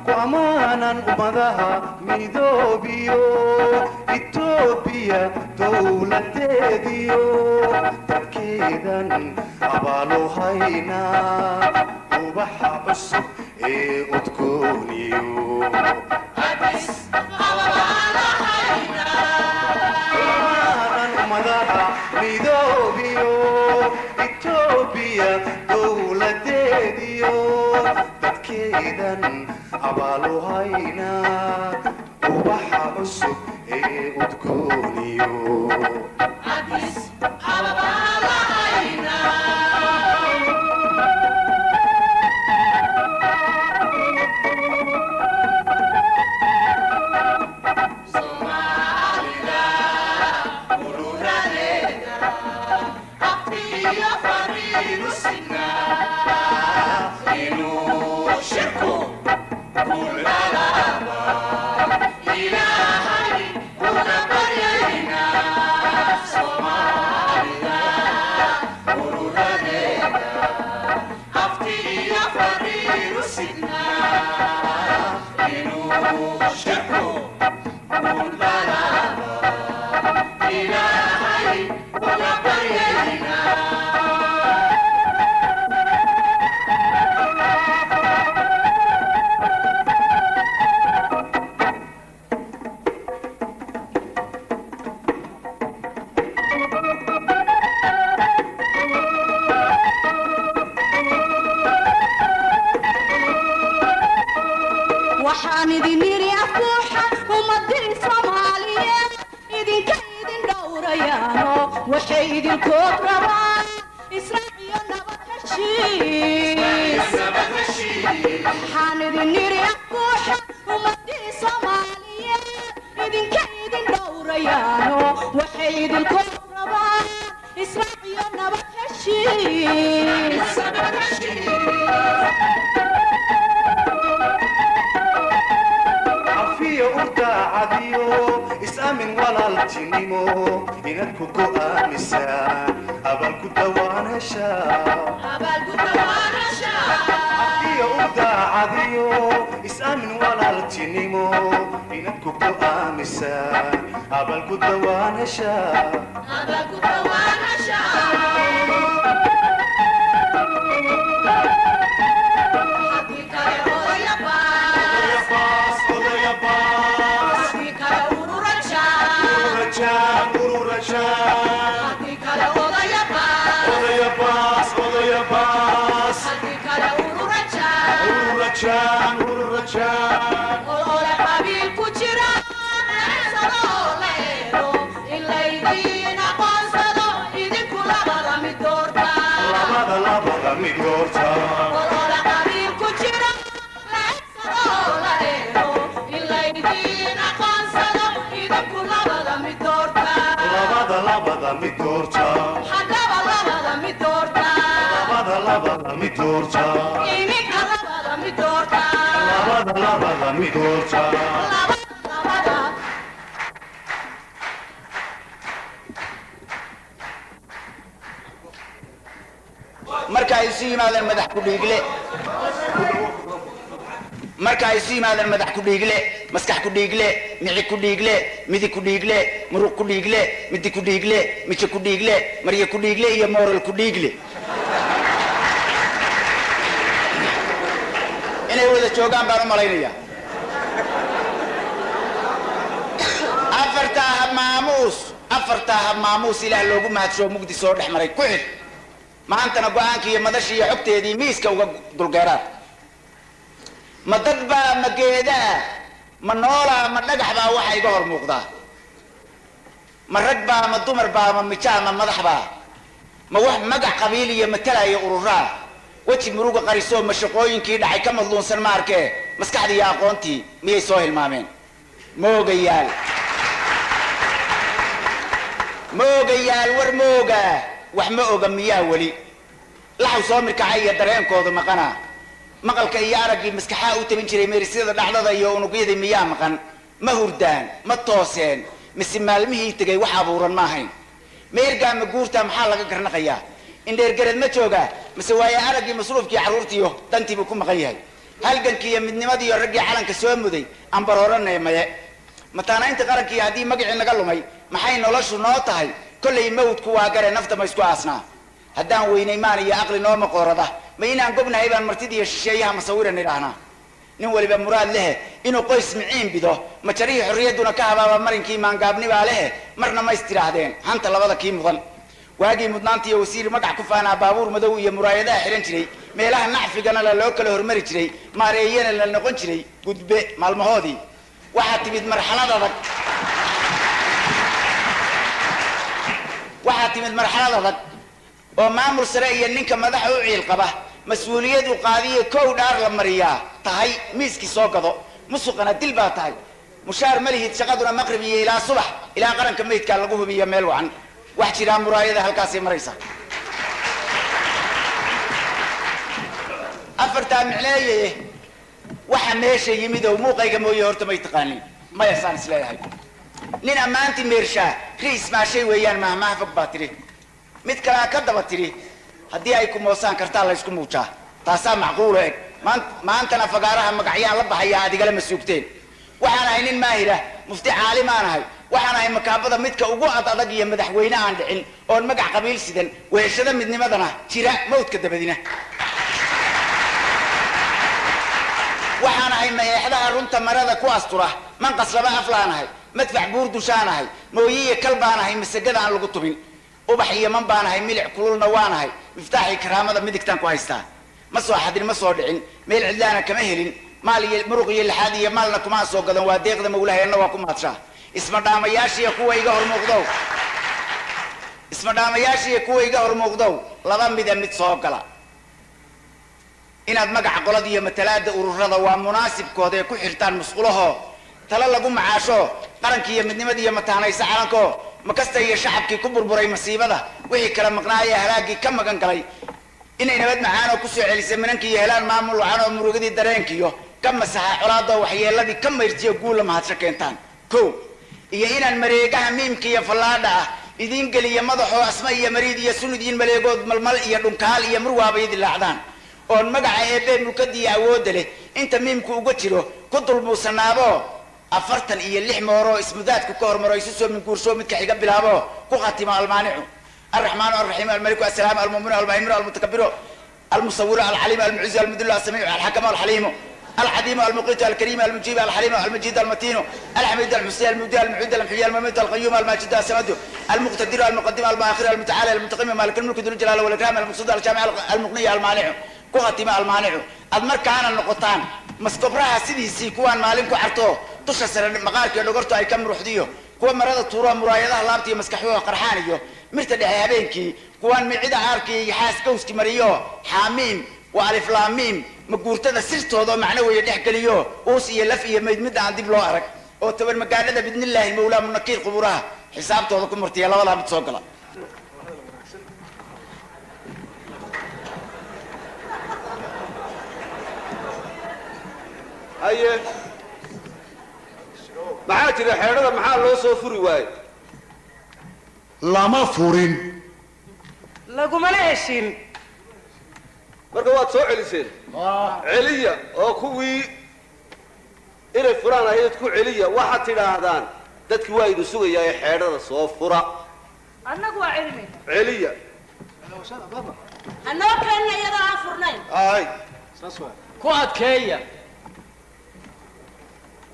وأمانا أمضاها ميدوبيو إثيوبيا دولة ديديو تأكيدا أبالو هينا وبحا عصب أتكونيو أبس أبالو هينا أمانا أمضاها ميدوبيو إثيوبيا دولة ديديو تأكيدا أبالو هينا وبحا عصب أتكونيو أبس أبالو هينا Somalia, Urura Leda, Apia Farirusina, Inu Shirku, Kulalaba, Ilahi, Unabarina, Somalia, Urura Leda, Apia Farirusina, Inu Shirku. waxaan idin yiri afooxa ummadii Soomaaliyeed idinka idin dhowrayaano waxay idin kood rabaan Israaciyo nabad heshiis waxaan idin yiri afooxa ummadii Soomaaliyeed idinka idin dhowrayaano waxay idin kood rabaan Israaciyo nabad heshiis عديو اسامن ولا التنمو إنكو كوامسا أبالكو دوانا شا عديو أبدا عديو اسامن ولا التنمو إنكو كوامسا أبالكو دوانا شا marka ay siimaadeen madax ku dhiigle marka ay siimaadeen madax ku dhiigle maskax ku dhiigle mici ku dhiigle midi ku dhiigle muruq ku dhiigle midi ku dhiigle mici ku dhiigle mariye ku dhiigle iyo moral ku dhiigle inay wada joogaan baan u malaynayaa afarta maamuus ilaah loogu mahadso mugdi soo dhaxmaray ku xid maantana go'aankii iyo madashii iyo xogteedii miiska uga dulgeeraan ma dad baa ma geedaa ma noolaa ma dhagax baa waxa iga hor muuqdaa ma rag baa ma dumar baa ma mijaa ma madax baa ma wax magac qabiil iyo matalaya ururaa weji muruga qarisoo ma shaqooyinkii dhacay ka madluunsan ma arkee maskaxdii iyo aqoontii miyay soo hilmaameen moogayaal war mooga wax ma oga miyaa weli laxaw soo mirkacay iyo dareenkooda maqana maqalka iyo araggii maskaxaa u tabin jiray meerisyada dhacdada iyo unugyadii miyaa maqan ma hurdaan ma tooseen mise maalmihii tegay wax abuuran ma ahayn meergaa ma guurtaa maxaa laga garnaqayaa indheergareed ma joogaa mise waaye araggii masruufkii carruurtiiyo dantiibuu ku maqan yahay halgankii iyo midnimadiiyo raggii calanka soo muday ambarooranee maye mataanaynta qarankii haddii magacii naga lumay maxay noloshu noo tahay kollay mawdku waa gare nafta ma isku aasnaa haddaan weynay maan iyo aqli noo maqoorada ma inaan gobnahay baan martidiiyo shisheeyaha masawiran idhaahnaa nin waliba muraad lehe inuu qoys miciin bido ma jarihii xorriyadduna ka habaaba marinkii maangaabnibaa lehe marna ma istidhaahdeen hanta labada kii mudan waagii mudnaantiiyo wasiir magac ku faanaa baabuur madow iyo muraayadaha xihan jiray meelaha nacfigana loo kala hormari jiray maareeyana la noqon jiray gudbe maalmahoodii waxaa timid marxalad adag oo maamul sare iyo ninka madaxa u ciil qaba mas-uuliyadu qaadiyo kow dhaar la mariyaa tahay miiskii soo gado musuqana dil baa tahay mushaar ma lihid shaqaduna maqrib iyo ilaa subax ilaa qaranka meydkaa lagu hubiyo meel wacan wax jiraa muraayada halkaasay maraysa afartaa micleeye waxa meesha yimid oo muuqayga mooye horta may taqaanin maya saan isleeyahay nin ammaantii meershaa riis maashay weeyaan mahmaha fog baa tidhi mid kalea ka daba tidhi haddii ay ku moosaan kartaa la ysku muujaa taasaa macquulo eg maantana fagaaraha magacyaan la baxayaa aad igala masuugteen waxaan ahay nin maahira mufti caalimaan ahay waxaan ahay makaabada midka ugu ad adag iyo madaxweyne aan dhicin oon magac qabiil sidan weheshada midnimadana jira mawdka dabadina waxaan ahay maeexdaha runta marada ku astura manqas laba aflaan ahay madfac buur dushaan ahay mooyiiyo kal baan ahay masagada aan lagu tubin ubax iyo man baan ahay milic kululna waan ahay miftaaxii karaamada midigtaan ku haystaa ma soo xadin ma soo dhicin meel cidlaana kama helin maal iyo muruq iyo lixaad iyo maalna kumaa soo gadan waa deeqda mawlahayanna waa ku maadshaa ismadhaamayaashiiyo kuwa iga hor muuqdow laba mida mid soo gala inaad magaca qolada iyo matalaada ururada waa munaasibkooda ee ku xirtaan musqulaho tala lagu macaasho qarankii iyo midnimadii iyo mataanaysa calanko makasta iyo shacabkii ku burburay masiibada wixii kala maqnaayee halaagii ka magan galay inay nabad macaanoo kusoo celisay minankii iyo helaan maamul wacan oo murugadii dareenkiiyo ka masaxa colaadoo waxyeeladii ka mayrtiyo guulla mahadsho keentaan ko iyo inaan mareegaha miimka iyo fallaadha ah idiin geliya madaxoo asma iyo mariid iyo sunudiin maleegood malmal iyo dhunkaal iyo murwaabay dilaacdaan oon magaca eebbe mulkadiiyo awoodda leh inta miimku uga jiro ku dulmuusanaabo 46 mooroo ismudaadku ka hormaro isu soo minguursho midka xiga bilaabo ku khatimo almaanicu الرحمن الرحيم الملك السلام المؤمن المهيمن المتكبر المصور العليم المعز المذل السميع الحكم الحليم الحليم المقيت الكريم المجيب الحليم المجيد المتين الحميد المحسن المبدع المعيد المحيي المميت القيوم الماجد السمد المقتدر المقدم المؤخر المتعالى المنتقم مالك الملك ذو الجلال والاكرام المقصود الجامع المغني المانع كختم المانع المر كان النقطان مسكبرها سيدي كوان مالك عرتو تشسر مقارك لغرتو اي كم روحديو كوان مرada tuura muraayadaha laabtiyo maskaxdooda qarxaanayo mirta dhexe habeenkii kuwan micida aarkii xaas gowski mariyo xaamiim wa alif laam miim maguurtada sirtooda macna weeye dhex galiyo uus iyo laf iyo meyd mid aan dib loo arag oo tabar magaalada bidnillaahi mawla munakiir quburaha xisaabtooda ku martiya labada mid soo gala haye maxaa jira xeedhada maxaa loo soo furi waaye lama furin lagumana heshin marka waad soo celiseen celiya oo kuwii inay furaan ahayd ku celiya waxaad tidhaahdaan dadkii waa idin sugayaa ee xeedhada soo fura annagu waa celinay celiya annoo keenna iyadoo aan furnayn ay ku adkeeya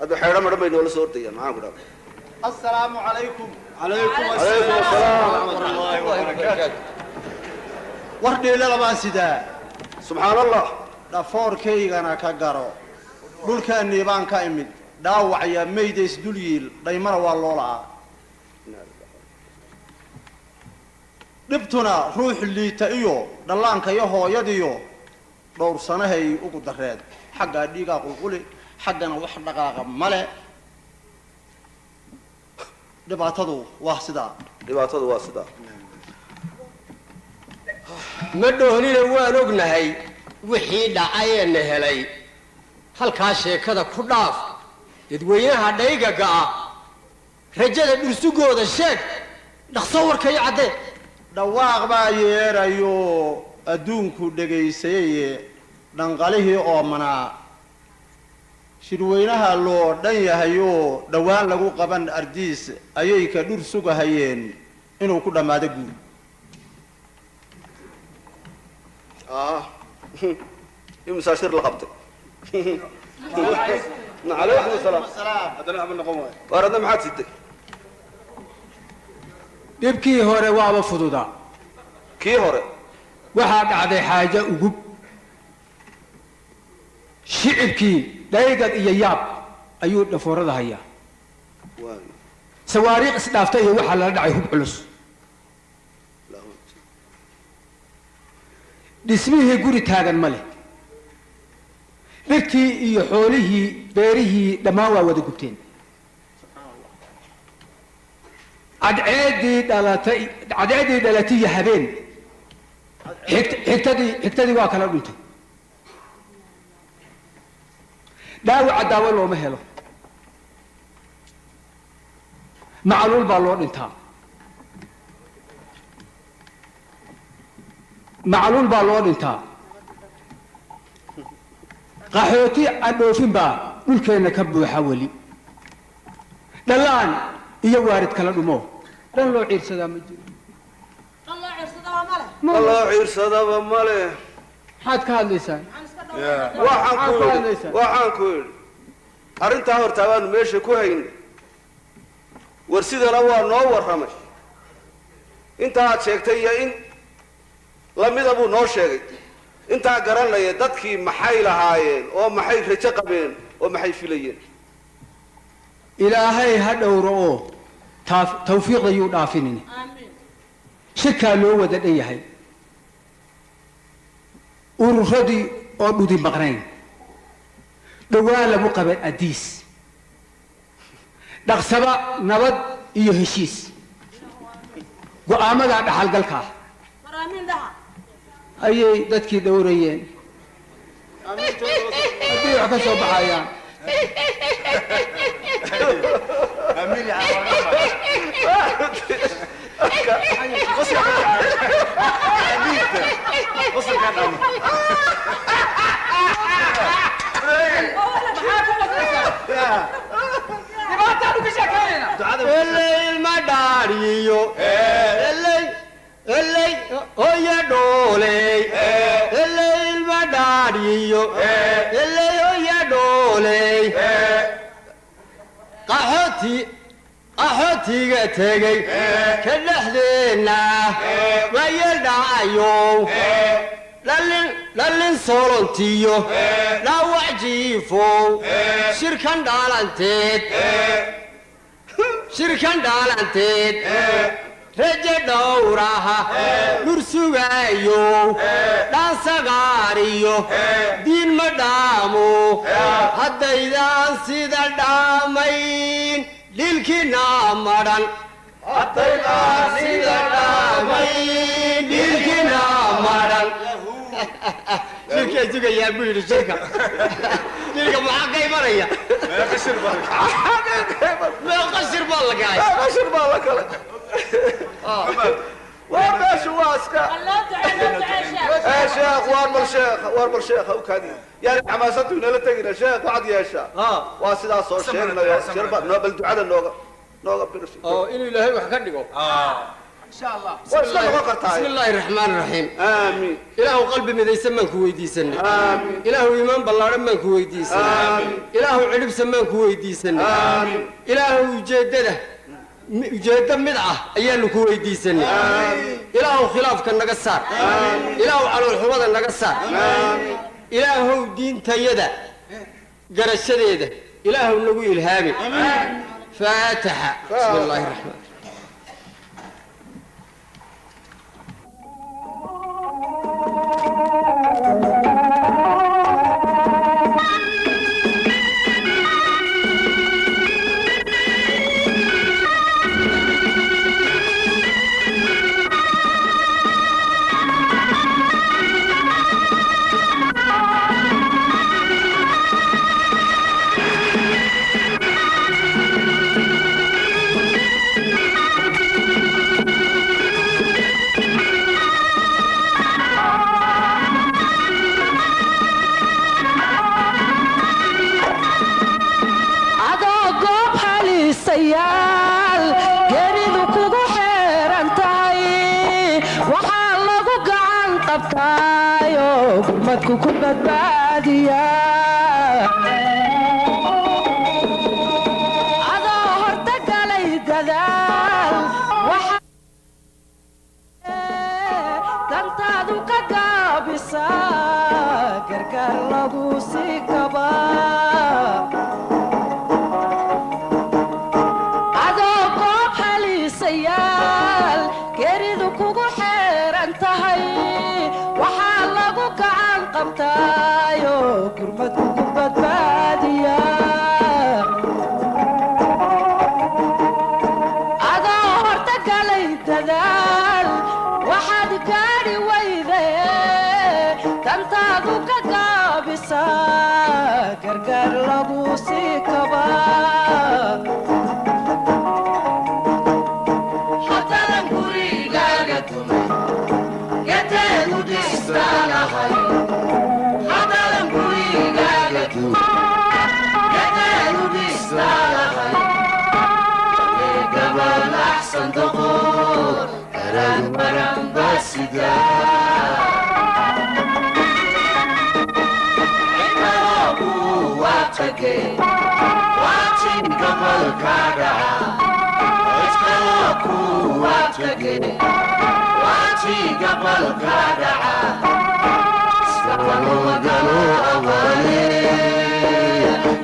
hadda xeedho madhan bay noola soo ordayaan maxaan ku dhaha السلام عليكم calaykum asalaam الله وبركاته وردي لما سدا subxaan allah dhafoorkaygana ka garo dhulkaannii baan ka imid dhaawacaya maydays dul yiil dhaymana waa loo la'aa dhibtuna ruux liita iyo dhallaanka iyo hooyadiyo dhowr sanahay ugu dareed xaggaa dhiigaa qulquli xaggana wax dhaqaaqa male dhibaatadu waa sidaa ma dhoonina waan ognahay wixii dhacayeena helay halkaa sheekada ku dhaaf dadweynaha dhaygaga ah rajada dhursugooda sheeg dhaqso warkay caddee dhawaaq baa yeerayo adduunku dhegaysayaye dhanqalihii oomanaa shirweynaha loo dhan yahayoo dhowaan lagu qaban ardiis ayay ka dhur sugahayeen inuu ku dhammaado guud مساشر لقبته عليكم السلام هذا نعم النقوم وردنا محاد سيدي dhibkii hore waaba fududaa kii hore waxaa dhacday xaajo ugub shicibkii dhaygad iyo yaab ayuu dhafoorada hayaa sawaariikh isdhaafta iyo waxaa lala dhacay hub culus dhismihii guri taagan ma leh dhirtii iyo xoolihii beerihii dhammaan waa wada gubteen cadceedii dhalatay iyo habeen xigtadii waa kala dhuntay dhaawaca daawo looma helo macluul baa loo dhintaa macluul baa loo dhintaa qaxooti aan dhoofin baa dhulkeenna ka buuxa weli dhallaan iyo waarid kala dhumo dhan loo ciirsadaa ma jiro الله عيرسدا بماله maxaad ka hadlaysaan waxaan ku yidhi arrintaa horta baanu meesha ku hayn warsidana waa noo warramay inta aad sheegtay iyo in lamida buu noo sheegay intaa garanaya dadkii maxay lahaayeen oo maxay rajo qabeen oo maxay filayeen ilaahay ha dhowro oo tawfiiqda yuu dhaafinin shirkaa loo wada dhan yahay ururadii oo dhudi maqnayn dhowaan lagu qaban adiis dhaqsaba nabad iyo heshiis go'aamadaa dhaxalgalka ayay dadkii dhowrayeen haddii wax ka soo baxayaan الليل ما داريو الليل يا دولي الليل ما داريو الليل يا دولي qaxootiga tegey ka dhexdeenna ma yeeldhacayo dhallin soolontiyo dhaawac jiifow shirkan dhaalanteed raje dhowraha dhur sugaayo dhaansagaariyo diin ma dhaamo haddaydaan sida dhaamayn dhilkina madhan haddaydaan sida dhaamayn dhilkina madhan shirkaa sugayaa buu yidhi shirka maxaa ka imanaya qashir baa la galay qashir baa la kale waa meesha waa iska sheekh waar bal sheekh u kaadi yani xamaasadu inala tegina sheekh waxaad yeeshaa waa sidaas soo sheegnayo shirba noo bal ducada nooga birsi oo inuu ilaahay wax ka dhigo insha Allah بسم الله الرحمن الرحيم آمين إله قلبي مديسن من كويديسن آمين إله إيمان بلارن من كويديسن آمين إله علم سمان كويديسن آمين إله جدة مدعة أيان كويديسن آمين إله خلاف كان نقصار آمين إله على الحوض النقصار آمين إله دين تيدا garashadeeda ilaahu nagu ilhaami faataxa bismi illaahi raxmaan geeridu kugu xeeran tahay waxaa lagu gacan qabtaayo gurmadku ku badbaadiya adoo horta galay dadaal dantaadu ka gaabisa gargaar lagu sii kabaa geeridu kugu xeeran tahay waxaa lagu gacan qabtaayo gurmadku ku badbaadiya adoo horta galay dadaal waxaad gaadhi weyde dantaadu ka gaabisa gargaar lagu sii kabaa صندوق أراد مرم بسدا إنه واتكي واتين قبل كادا إنه واتكي واتين قبل كادا سوالو قالوا أولي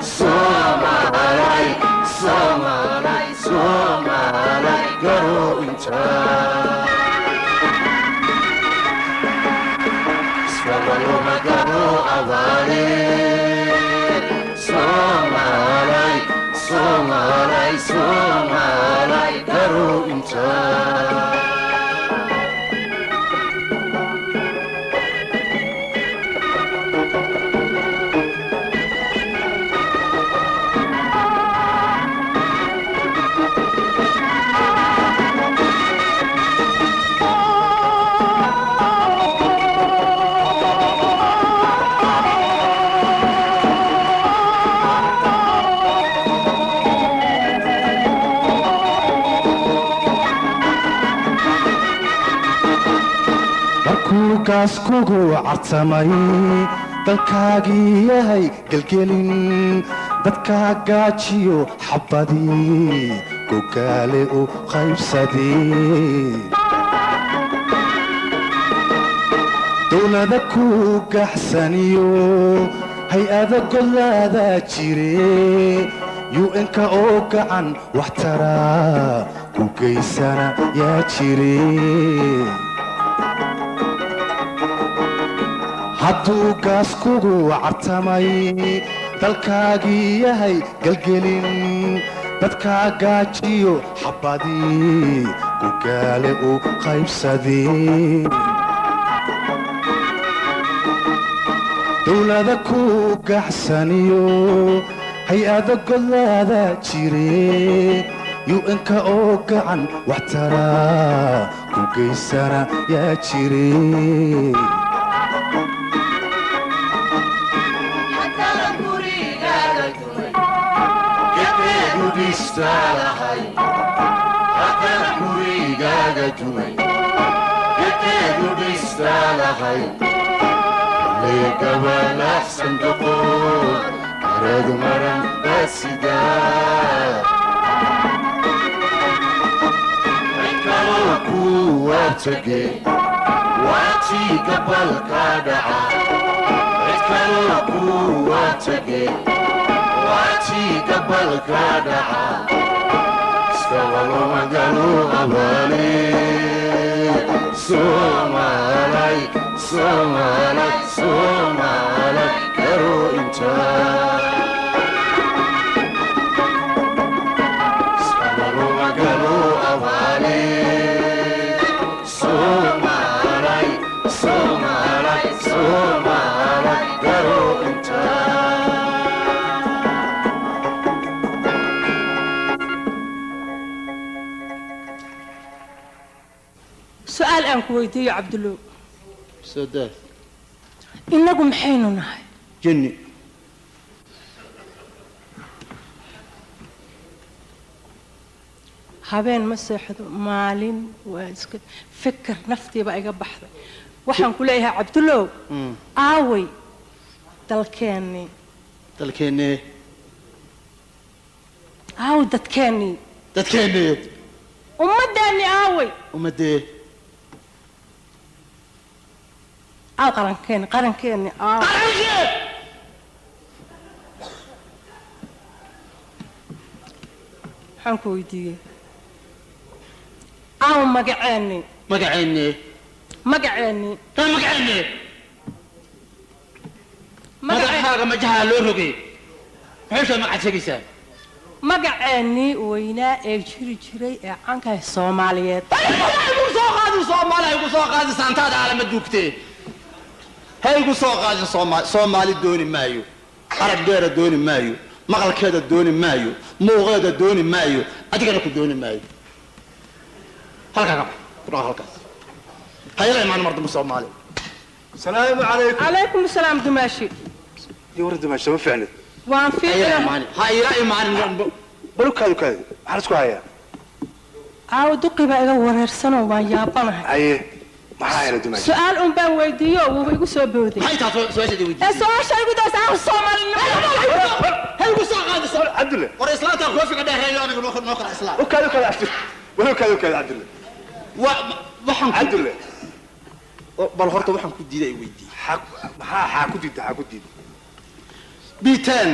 سومالي سومالي سومالي قالوا انت سوالو قالوا أولي سومالي سومالي سومالي قالوا انت kaas kugu cartamay dalkaagii yahay gelgelin dadka gaajiyo xabadii gogaale u qaybsadee dowlada ku gaxsaniyo hay-ada golaada jire UN-ka oo gacan wax tara ku geysana yaa jire hadduu gaas kugu cartamay dalkaagii yahay gelgelin dadka gaajiyo xabadii gogaale u qaybsadee dowlada ku gaxsaniyo hay-ada golaada jire UN-ka oo gacan wax tara ku geysana yaa jire قبل أحسن دخول أراد مرم بسدا عكاوكو واتقي واتي قبل كادعا عكاوكو واتقي gabalka dhaca iskabalomagalu abaale Somalay Somalay Somalay karo inta iskabalomagalu abaale Somalay Somalay Somalay karo inta سؤال أنك ويدي عبد الله سداد إنكم حيننا جني هبين مسيحة مالين واسكت فكر نفتي بقى بحث وحن كلها عبد الله آوي دلكاني dalkeennee آو دتكاني dadkeennee ومداني آوي ummadee آو قرنكاني آو حنكو ويدي آو مقعاني magaceennee مقعاني taa magaceennee madaxaaga majahaa loo rogay maxay magacaad sheegaysaa مقعاني وينا الجري جري عنك الصوماليات haygu soo qaadi Soomaali haygu soo qaadi saantaada calaamad duugtee haygu soo qaadi Soomaali dooni maayo arabdeera dooni maayo maqalkeeda dooni maayo muuqeeda dooni maayo adigana ku dooni maayo halkaas hayla imaan mardu Soomaali السلام عليكم عليكم السلام دماشي يورد ما شو فعلت وان في hayla imaan hayla imaan بلوك هذا حرسكوا هيا عاود دقي بقى وررسنه وان يابنها هي ما حايل دمشق سؤال ام بان ويديو ويغو سو بودي maxay tahay su'aashadii weydiisay السؤال شيء قد اسال الصومالي haygu soo qaadi عبد الله war islaanta ku fiican dheereeyo aniga noo kala islaam وكذا عبد الله وكذا عبد الله waxaan عبد الله bal horta waxaan ku diiday weydii حا كنت bitan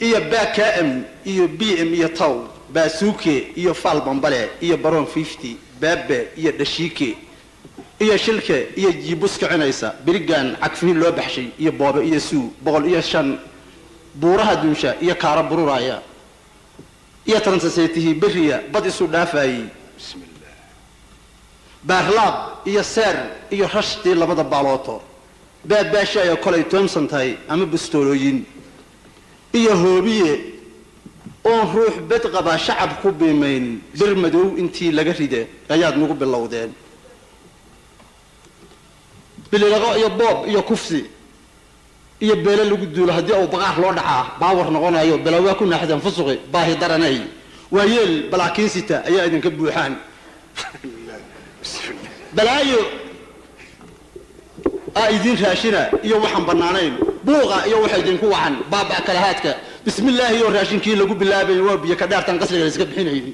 iyo BKM iyo BM iyo taw baasuuke iyo fal bambale iyo baron 50 baabe iyo dhashiike iyo shilke iyo jibuska cunaysa birigan cagfii loo baxshay iyo boobe iyo suu 105 buuraha duusha iyo kaara bururaya iyo transaseetihi bariya bad isu dhaafay bismillah baarlaab iyo seer iyo rashtii labada baalooto baabaasha ay kolay Thompson tahay ama bustolooyin iyo hoobiye oo ruux bad qaba shacab ku biimeyn bir madow intii laga ride ayaad nagu bilowdeen bililago iyo boob iyo kufsi iyo beela lagu duulo hadii uu baqaar loo dhacaa baawar noqonayo bilawaa ku naaxdan fusuqi baahi daranay waayeel balaakiin sita ayaa idinka buuxaan balaayo idin raashina iyo waxan banaanayn buuqa iyo waxa idin ku wacan baaba kala haadka bismillaah iyo raashinkii lagu bilaabay waa biyo ka dhaartan qasriga la iska bixinayay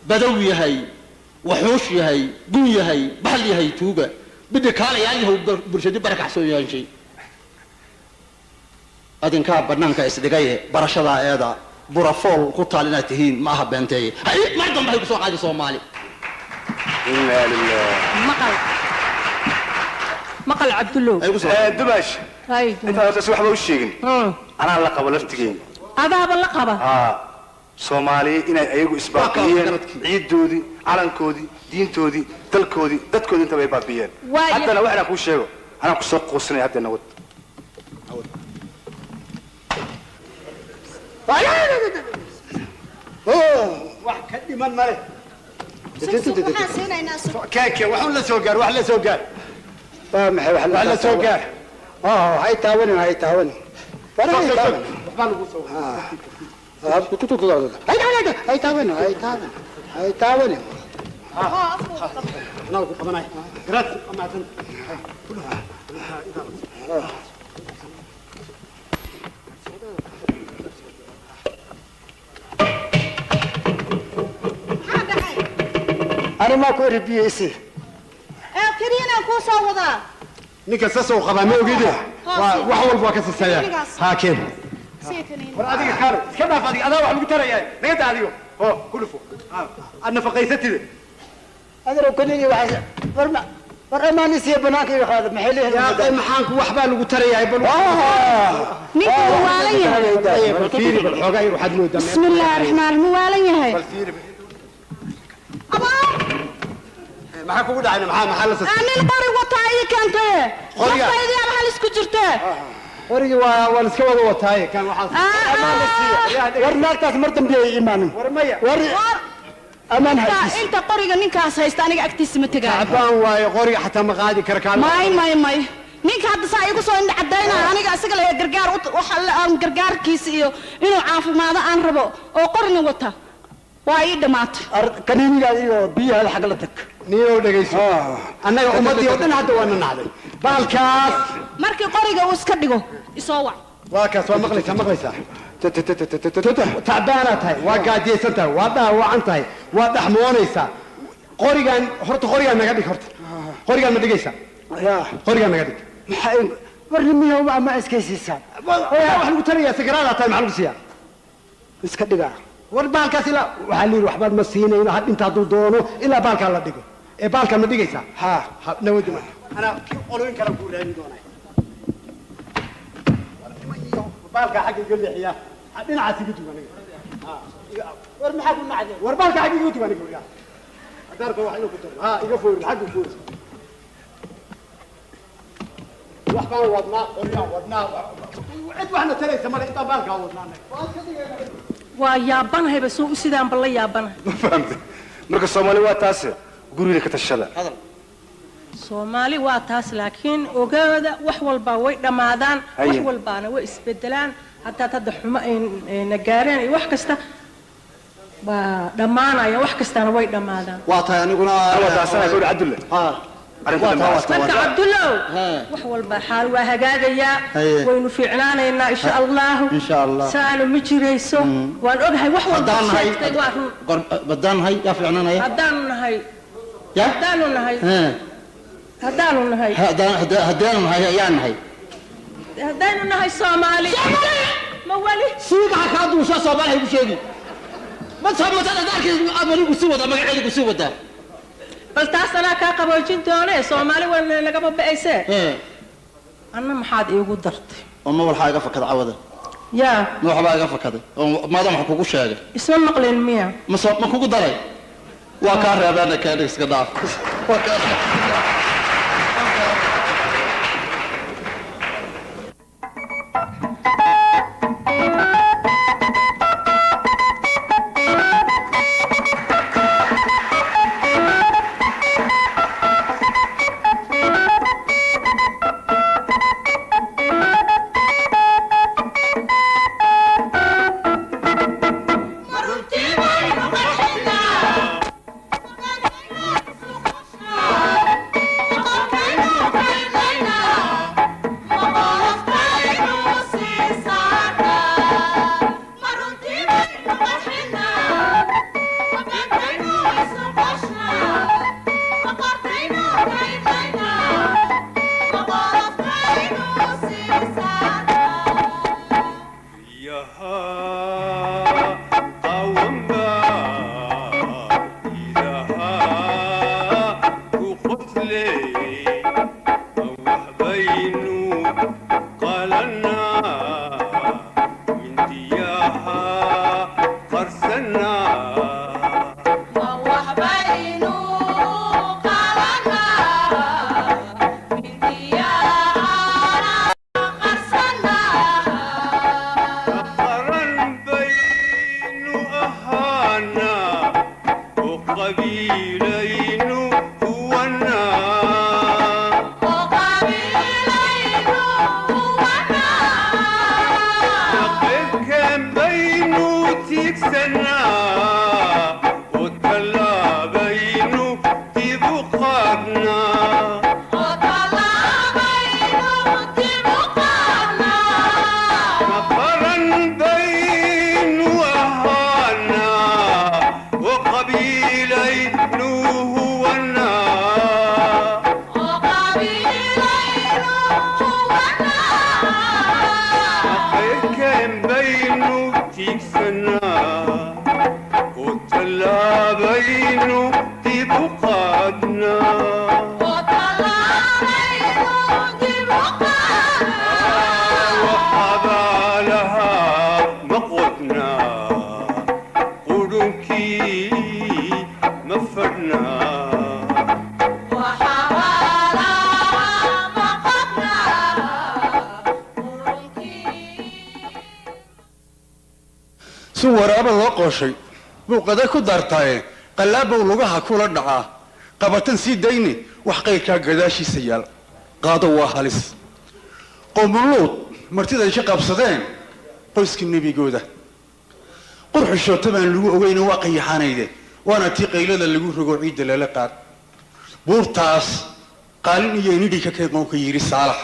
badaw yahay wuxuush yahay gun yahay bahal yahay tuuga bidda kaala yahay bulshada barakaxsoo yahay adinka banaanka isdhigaye barashada eeda burafool ku taalina tihiin ma aha beentay hay mardan bay ku soo qaadi Soomaali inna lillahi مقل عبد الله دمش هاي انت اساس waxba u sheegin ana la qabo laftigeen هذا باللقبه Soomaali inay ayagu isbaaqiyeen ciidoodi calankoodi diintoodi dalkoodi dadkoodi inta bay baabiyeen hadana waxna ku sheego ana ku soo qoosnay hadana wad wax ka dhiman male كاكي وحنا سوقار وحنا سوقار maxay wax وحنا سوقار hay taawan hay taawan hay taawan hay taawan أنا ما كوري بيسي كرينا كوسا وضع ninka sasoo qaba ma ogide waxa walba ka sisaya ha keen وراديك كاري كذا فادي هذا واحد مقتريا نقد عليه هو كله فوق انا فقيستي هذا لو كنني واحد ورما نسي بناك هذا محلي يا اخي محانك وحبا لو تريا بل نيك مواليه طيب فيري بالحوغا يروح حد مود بسم الله الرحمن الرحيم مواليه ابا maxaa kugu dhacay maxaa la soo aanil qori wataay kantay qoriga maxaa la isku jirtay qoriga waa la iska wada wataay kan waxa war naagtaas mar dambe ay imaanin war maya war amaan hayis inta qoriga ninkaas haysta aniga agtiisa ma tagaa abaan waayo qoriga xataa ma qaadi kara kaan may ninka hadda saa igu soo indhacadayna aniga isaga la gargaar waxa aan gargaarkiisa iyo inuu caafimaado aan rabo oo qorina wata waa ii dhamaatay kaniiniga iyo biyaha xaq la tag niyo dhageyso annaga ummadii oo dhan hadda waa nacday baalkaas markii qoriga uu iska dhigo isoo wac waa kaas waa maqlaysaa تعبانة هاي وقاعد يسنتها وضع هاي وضع موانيسا قريقان هرت قريقان نقدك هرت قريقان ما دقيسا يا قريقان نقدك ورمي هو ما اسكيسيسا يا واحد متريا سكرانة تاي معلوم سيا اسكدقا وربالك سلا وحلي روح بال مسينه إلى حد انت دونو إلا بالك الله دقو إيه بالك ما دقيسا ها نودي ما أنا قولين كلام قولين دوناي بالك حق يقول لي حياه حدنا عسيبتي وانا ور ما حد معدي ور بالك حق يقول وانا يقول يا دارك واحد له كتر ها يقفوا حق يفوز وحنا ودنا ودنا عد واحنا ترى سمر انت بالك ودنا ويا بنها بس هو سيدان بالله يا بنها فهمت marka Soomaali waa taas guriga ka tashada Soomaali waa taas laakiin ogaada wax walba way dhamaadaan wax walbaana way isbedelaan hatta tad xuma in gaareen wax kasta ba dhamaanaya wax kastana way dhamaadaan waa tahay aniguna waa taasana guri Cabdulle marka Cabdulle wax walba xaal waa hagaagaya waynu fiicnaanayna insha Allah saanu ma jireyso waan ogahay wax walba sheegtay waa badaan hay ya fiicnaanaya hadaan nahay haddaanu nahay ayaan nahay haddaanu nahay Soomaali ma wali suuqa ka duusha Soomaali ku sheegi ma sababta dadkiis amaligu si wada magaceedu si wada bal taasana ka qaboojin doonay Soomaali wan laga babaysay anna maxaad iigu dartay ama wal xaaga fakad cawada ya ma waxba iga fakaday maadaama wax kugu sheegay isma maqleen miya ma kugu daray waa ka reebana ka iska dhaaf بين baynu tiigsanaa oo tallaabaynu dib u qaadnaa waxabaalahaa ma qodnaa qudhunkii ma fadhnaa si waraaba loo qooshay buu qada ku daartaaye qallaabow lugaha kula dhacaa qabatan sii dayni wax qayrkaa gadaashiisa yaal qaado waa halis qowmuluud martiday ka qabsadeen qoyskii nebigooda qurxishoota baan lagu ogeyna waa qayaxanayde waana tii qaylada lagu rogo ciidda lala qaad buurtaas qaalin iyo nidhi ka kay qowka yidhi saalax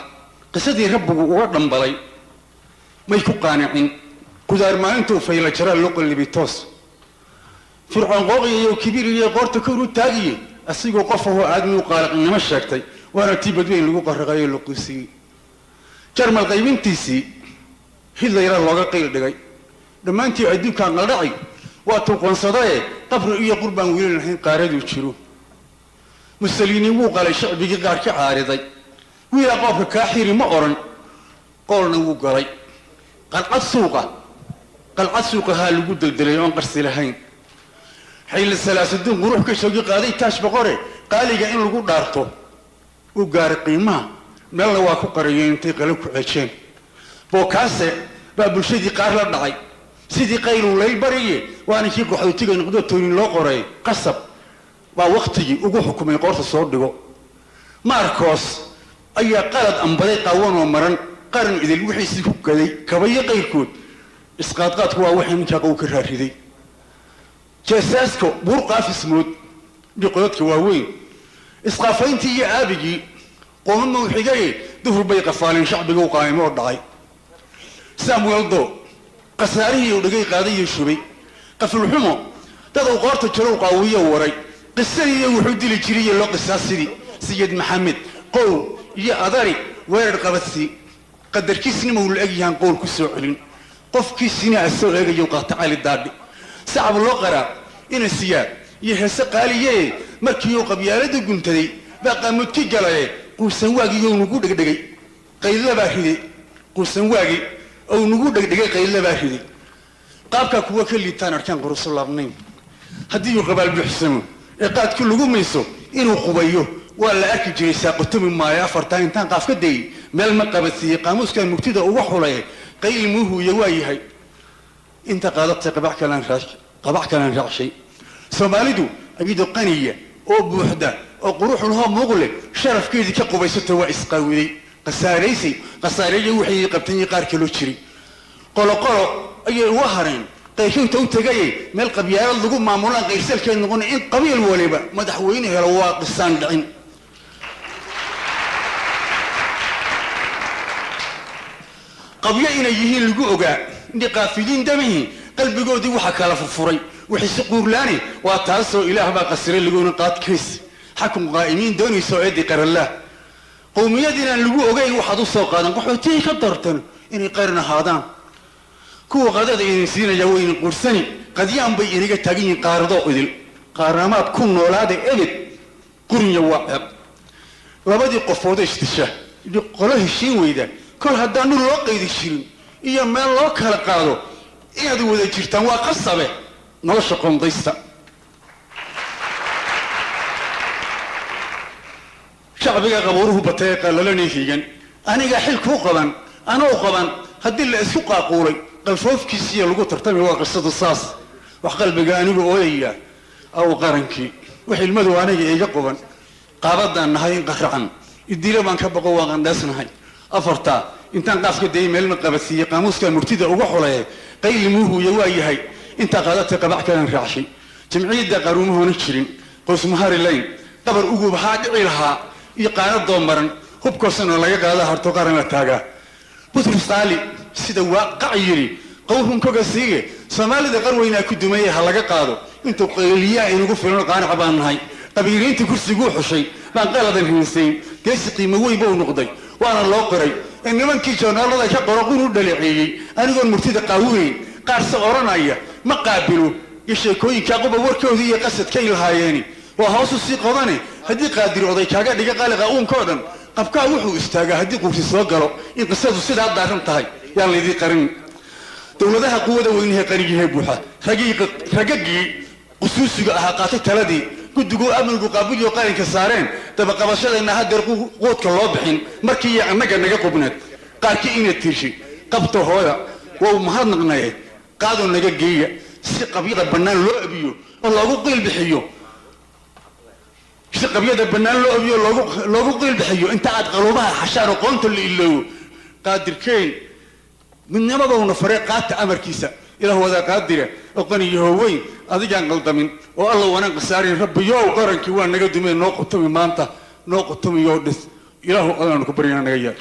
qisadii rabbigu uga dhambalay may ku qaanicin gudaar maalintuu fayla jaraa loo qallibay toos fircoon qooqiyayo kibiriyo qoorta kor u taagiye asigoo qof ahoo aadmi u qaaliqnimo sheegtay waana tii badweyn lagu qarraqayo la quusiyey jarmal qaybintiisii hidlayra looga qayl dhigay dhammaantii adduunkaan qaldhacay waa tuu qoonsadaye qabri iyo qurbaan weli lahayn qaaraduu jiro musaliini wuu qalay shacbigii qaar ka caariday wiilaa qoobka kaa xiri ma odhan qoolna wuu galay qalcad suuqahaa lagu deldelay oon qarsi lahayn xayla salaasaduun qurux ka shoogi qaaday taash boqore qaaliga in lagu dhaarto uu gaaray qiimaha meelna waa ku qarayeen intay qalab ku ceejeen bookaase baa bulshadii qaar la dhacay sidii qayluu layl bariye waana kii qaxootiga noqdo toonin loo qoray qasab baa wakhtigii ugu xukumay qoorta soo dhigo maarkoos ayaa qalad ambaday qaawanoo maran qaran idil wixiisii ku gaday kabayo qayrkood isqaadqaadku waa waxay ninkaa qow ka raariday jeesaaska buur qaafismood dhiqoodka waaweyn isqaafayntii iyo aabigii qooma mawxigaye duhur bay qafaaleen shacbiga u qaayimo oo dhacay samueldo khasaarihii uu dhigay qaaday iyo shubay qafulxumo dad uu qoorta jarow qaawiyo waray qisadiiyo wuxuu dili jiriye loo qisaasidii sayid maxamed qowl iyo adari weerar qabadsi qadarkiisnima uu la egyahaan qowl ku soo celin qofkiisina asoo eegayo qaata cali daadhi sacab loo qaraa ina siyaad iyo heese qaaliye markii uu qabyaalada guntaday baa qaamudki galaye quusan waagii ou nagu dhegdhegay qaylabaa riday quusan waagii ou nagu dhegdhegay qaylabaa riday qaabkaa kuwa ka liitaan arkaan qurusu laabnayn haddii uu qabaal buuxsamo ee qaadkii lagu mayso inuu qubayo waa la arki jiray saaqotami maayo afartaa intaan qaaf ka dayay meel ma qabadsiiyey qaamuuskan mugtida uga xulay qayli muuhuuya waa yahay inta qaadatay qabac kalaan raacshay soomaalidu iyadoo qaniya oo buuxda oo quruxulahoo muuqle sharafkeedii ka qubaysata waa isqaawiday khasaareeya waxay qabtanyay qaar kaloo jiray qoloqolo ayay uga hareen qayshinta u tegaye meel qabyaalad lagu maamulaan qayrsalkeed noqona in qabiil waliba madaxweyne helo waa qisaan dhicin qabyo inay yihiin lagu ogaa indhi qaafiliin damihii qalbigoodii waxaa kala furfuray wixisi quurlaani waa taasoo ilaah baa qasiray laguna qaadkays xakun qaa'imiin doonaysa oo eedii qaranlaah qowmiyadiinaan lagu ogeyn waxaad u soo qaadan qaxootiyay ka doortan inay qaran ahaadaan kuwa qadada idin siinaya wayna quursani qadyaan bay inaga taagan yihiin qaaradoo idil qaaramaad ku noolaada ebed qurinya waa ceeb labadii qofooda isdisha qolo heshiin weyda kol haddaan dhul loo qaydi jirin iyo meel loo kala qaado inaad wada jirtaan waa qasabe nolosha qoondaysta shacbiga qabuuruhu batay ee qallalanay hiigan aniga xil kuu qaban anoo qaban haddii la isku qaaquulay qalfoofkiisiiyo lagu tartamay waa qisadu saas wax qalbiga anigu ooyaya aw qarankii wax ilmadu aniga iga quban qaabadaan nahay in qaracan idila baan ka baqo waan qandhaasnahay afartaa intaan qaafka dayay meelna qabadsiiyey qaamuuska murtida uga xulay qayli muuhuuya waa yahay intaa qaadatay qabac kalan raacshay jamciyadda qaruumahoona jirin qoysmahari layn qabar ugu baxaa dhici lahaa iyo qaanadoo maran hubkoosana laga qaada harto qaran la taagaa butrus qaali sida waaqac yidhi qowrunkoga siiye soomaalida qarweynaa ku dumeeye ha laga qaado intuu qayliyaa inugu filan qaanaca baan nahay qabiiliinta kursiguu xushay baan qaladan hinsayn geesi qiimo weyn buu noqday waana loo qiray nimankii joornaalada ka qoraqun u dhaleeceeyey anigoon murtida qaawinayn qaarse oranaya ma qaabilo iyo sheekooyinka quba warkoodii iyo qasadkay lahaayeeni waa hoosu sii qodane haddii qaadir oday kaaga dhiga qaliqa uunkoo dhan qabkaa wuxuu istaagaa haddii quursi soo galo in qisadu sidaa daaran tahay yaan laydii qarin dowladaha quwada weynahe qarigihee buuxa ragagii qusuusiga ahaa qaatay taladii guddiguu amnigu qaabiliyo qaranka saareen dabaqabashadayna hadeer quudka loo bixin markii iyo annaga naga qubneed qaarkii ina tiirshay qabta hooya waa mahadnaqnaye qaadoo naga geeya si qabyada bannaan loo abiyo oo loogu qiil bixiyo si qabyada bannaan loo abiyo loogu qiil bixiyo inta aad qaluubaha xashaan oo qoonta la iloowo qaadirkeyn midnimadowna faree qaata amarkiisa ilaah wadaa qaadira oo qaniyaho weyn adigaan qaldamin oo alla wanaan qasaarin rabbiyow qarankii waa naga dumeen noo qutumi maanta noo qutumiyo dhis ilaahu adaanu ku baryana naga yaa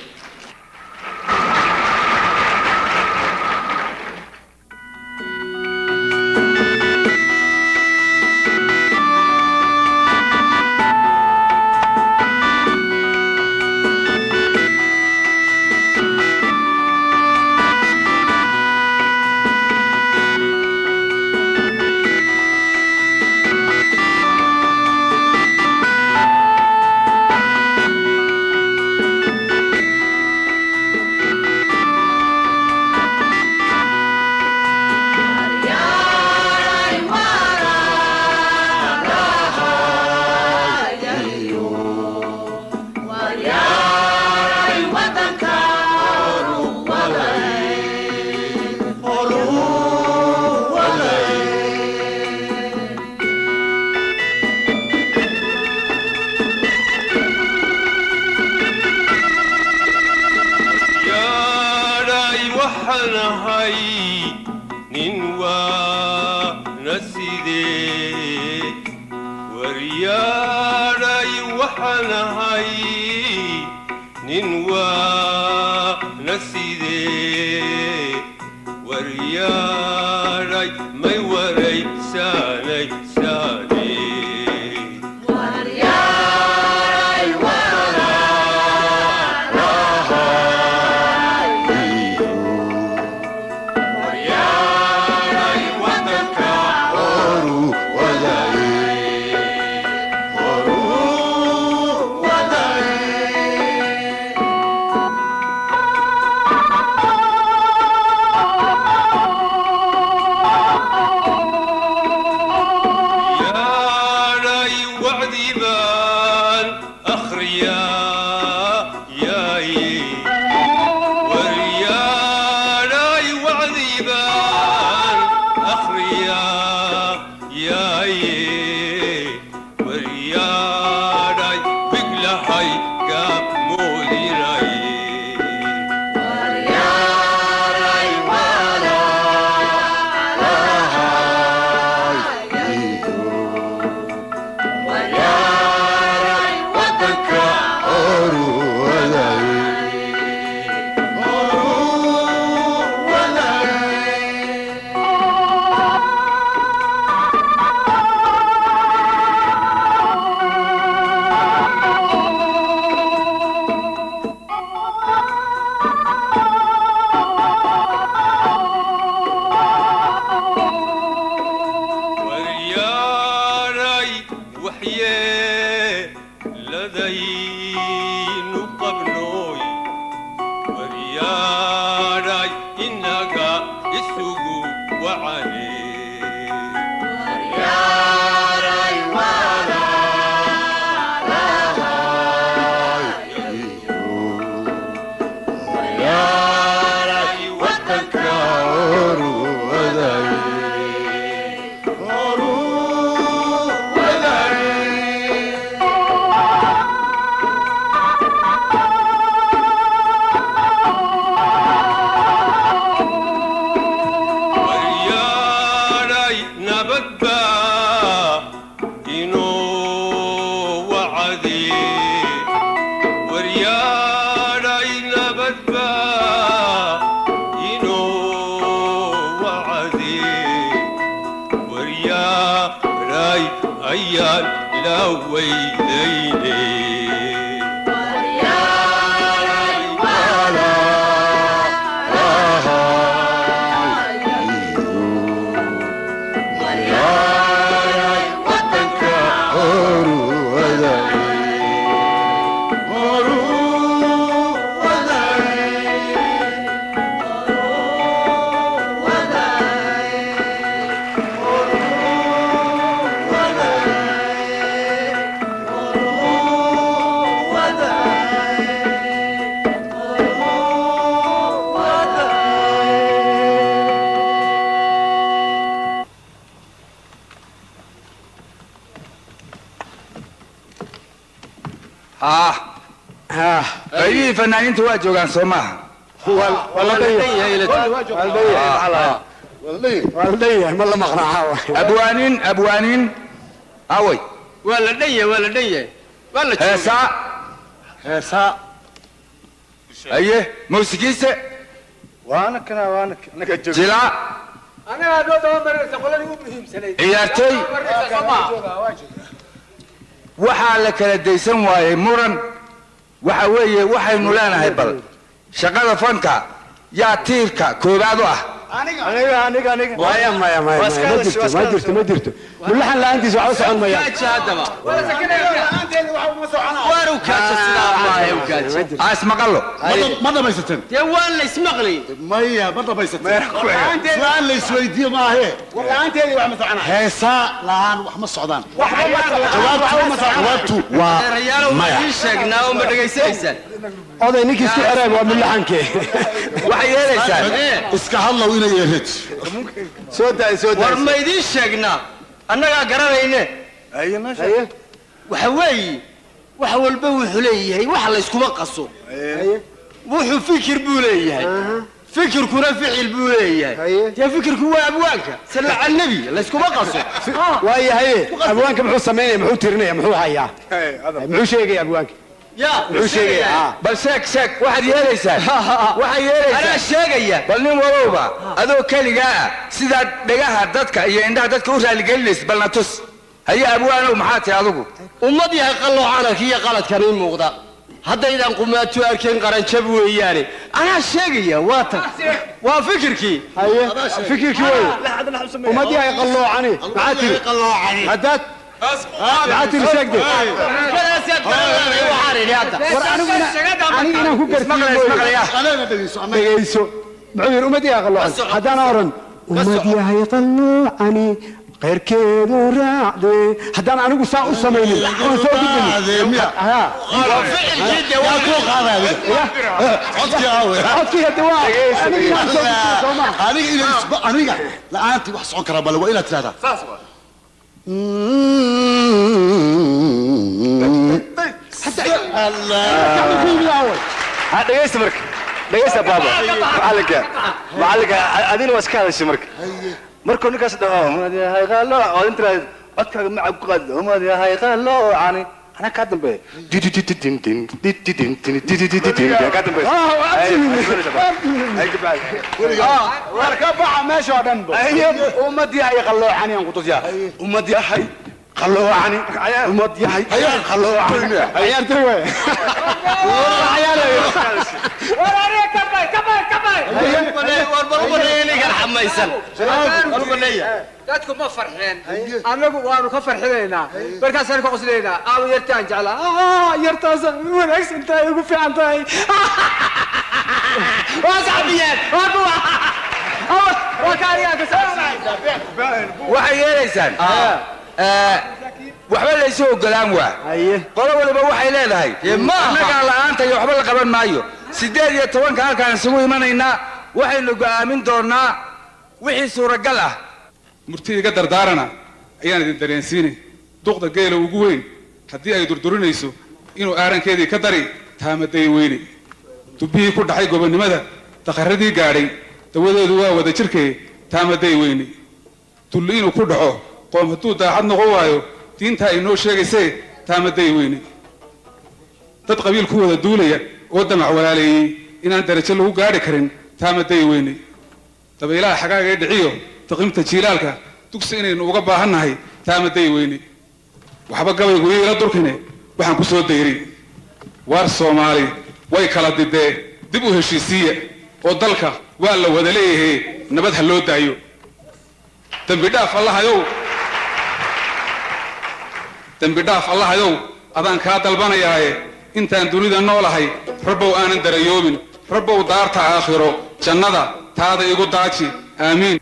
ويليني ciidii fanaaniinta waa joogaan soo maaha abwaaniin away waa la dhan yahay waa la heesaa aye muusikiise waana jilaa ciyaartooy waxaa la kala daysan waayey muran waxa weeye waxaynu leenahay bal shaqada fanka yaa tiirka koobaad u ah ma jirto mulaxan la'aantiisa waxba socon ismaqallo ma dhamaysateen dee waa la ismaqlay maya ma dhamaysateen su'aal la isweydiiye maahe heesaa la'aan wax ma socdaan jawaabtu waa maya sheegnaa oo ma dhagaysanaysaan oday ninkii isku xiraay waa mulaxankee waxay yeelaysaan iska hadlow inay yeelad war ma idiin sheegnaa annagaa garanayne waxa weeye wax walba wuxuu leeyahay wax layskuma qaso wuxuu fikir buu leeyahay fikirkuna ficil buu leeyahay dee fikirku waa abwaanka salla cala nabi layskuma qaso waayahay abwaanka muxuu samaynaya muxuu tirinaya muxuu hayaa muxuu sheegaya abwaanka muxuu sheegaya bal sheeg waxaad yeelaysaan anaa sheegaya bal nin walowba adoo keligaa ah sidaad dhegaha dadka iyo indhaha dadka u raaligelinaysa balna tus haye abwaanow maxaa tihi adigu ummad yahay qalloocanarka iyo qaladkan ii muuqda haddaydan qumaatu arkeen qaranjab weeyaane anaa sheegaya waa tan waa fikirkii fikirkii wey ummad yahay qalloocani maxaa tiri haddaad maxaa tiri sheegde war aniga inaan ku garsiiyo muxuu yidhi ummad yahay qalloocani haddaana oran ummad yahay qalloocani qayrkeedu raacde haddaan anigu saa u samaynin oon soo aniga la'aantii wax socon karaa bale waa inaad tidhahdaa dhegaysta marka dhegaysta baaba macallinka adina waa iska hadashay marka markuu ninkaas dhaho umad yahay qalooc oo inta codkaaga macab ku qaad umad yahay qaloocani anaa kaa dambeeya kaa dambeeya ka baxa meesha oo dhan ummad yahay qaloocani aan ku tusiyaa ummad yahay qaloocani ummad yahay qaloocani ciyaartay way dadku ma farxeen annagu waanu ka farxinaynaa markaasaan ka qoslaynaa aawo yartaan jeclaa yartaas wanaagsan tahay ugu fiican tahay waa saxbiyeen waxay yeelaysaan waxba laysu ogolaan waa qolo waliba waxay leedahay annagaa la'aanta iyo waxba la qaban maayo 18 halkaan isugu imanaynaa waxaynu go'aamin doonaa wixii suuragal ah murtida iga dardaarana ayaan idin dareensiinay duqda geela ugu weyn haddii ay durdurinayso inuu aarankeedii ka dari taamaday weyne dubbihii ku dhaxay gobonnimada daqarradii gaadhay dawadeedu waa wada jirkee taamaday weyne dulli inuu ku dhaco qoom hadduu daacad noqon waayo diintaa ay noo sheegaysee taamaday weyne dad qabiil ku wada duulaya oo damac walaaleeyey inaan darajo lagu gaadhi karin taamaday weyne dabaylaha xagaaga ee dhiciyo taqimta jiilaalka dugsi inaynu uga baahannahay taamaday weyne waxba gabaygu iila durkine waxaan ku soo dayray waar soomaali way kala didee dib u heshiisiiya oo dalka waa la wada leeyahay nabad ha loo daayo dambi dhaaf allahayow adaan kaa dalbanayaaye intaan dunida noolahay rabbow aanan darayoobin rabbow daarta aakhiro jannada taada igu daaji aamiin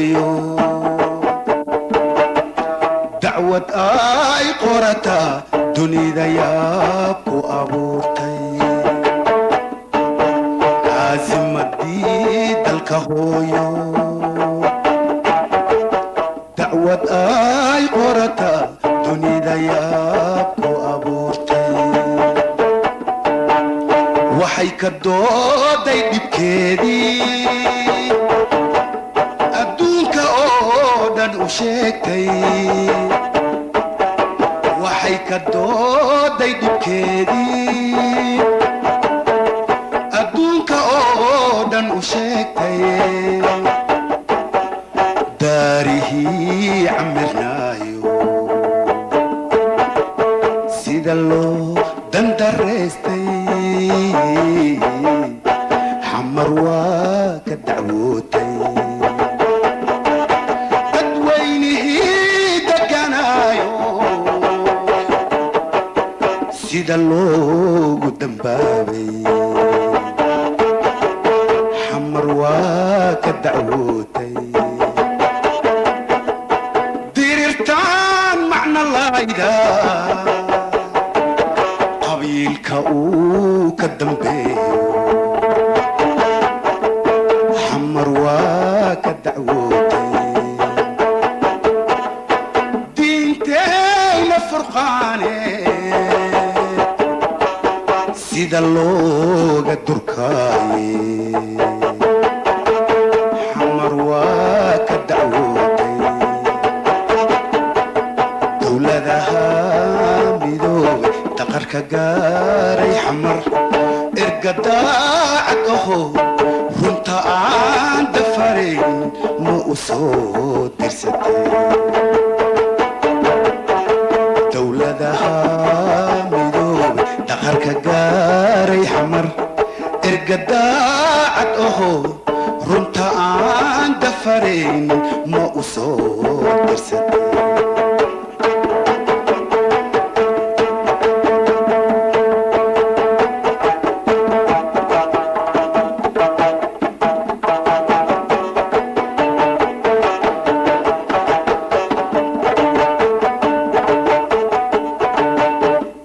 hooyo dacwad ay qorataa dunida yaab ku abuurtay caasimadii dalka hooyo dacwad ay qorataa dunida yaab ku abuurtay waxay ka dooday dhibkeedii adduunka oo dhan u sheegtay waxay ka dooday dhibkeedii adduunka oo dhan u sheegtay daarihii camirnaayo sida loo dandaraystay xamar waa ka dacwootay dadweynihii deganaayo sida loogu dambaabay xamar waa ka dacwootay dirirtaan macno layda qabiilka uu ka dambeeyo xamar waa ka dacwootay diinteyna furqaane sida looga durkaaye xamar waa ka dacwootay dowladaha midoobay daqarka gaaray xamar ergadaacad aho runta aan dafarayn ma u soo dirsatay dowladaha midoobay daqarka gaaray xamar ergadaacad aho runta aan dafarayn ma u soo dirsatay